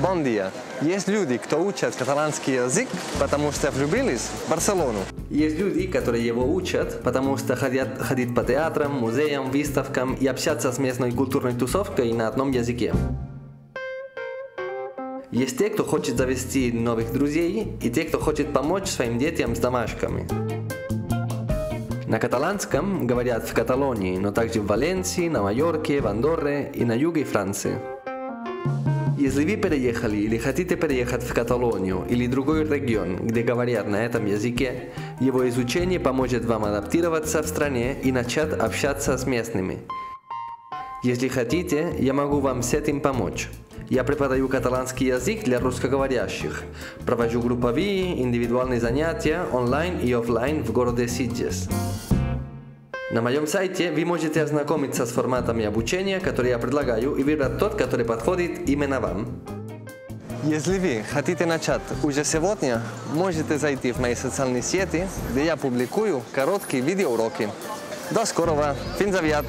Bon dia. Есть люди, кто учат каталанский язык, потому что влюбились в Барселону. Есть люди, которые его учат, потому что хотят ходить по театрам, музеям, выставкам и общаться с местной культурной тусовкой на одном языке. Есть те, кто хочет завести новых друзей, и те, кто хочет помочь своим детям с домашками. На каталанском говорят в Каталонии, но также в Валенсии, на Майорке, в Андорре и на юге Франции. Если вы переехали или хотите переехать в Каталонию или другой регион, где говорят на этом языке, его изучение поможет вам адаптироваться в стране и начать общаться с местными. Если хотите, я могу вам с этим помочь. Я преподаю каталанский язык для русскоговорящих, провожу групповые, индивидуальные занятия онлайн и офлайн в городе Ситges. На моем сайте вы можете ознакомиться с форматами обучения, которые я предлагаю, и выбрать тот, который подходит именно вам. Если вы хотите начать уже сегодня, можете зайти в мои социальные сети, где я публикую короткие видеоуроки. До скорого! Fin завят!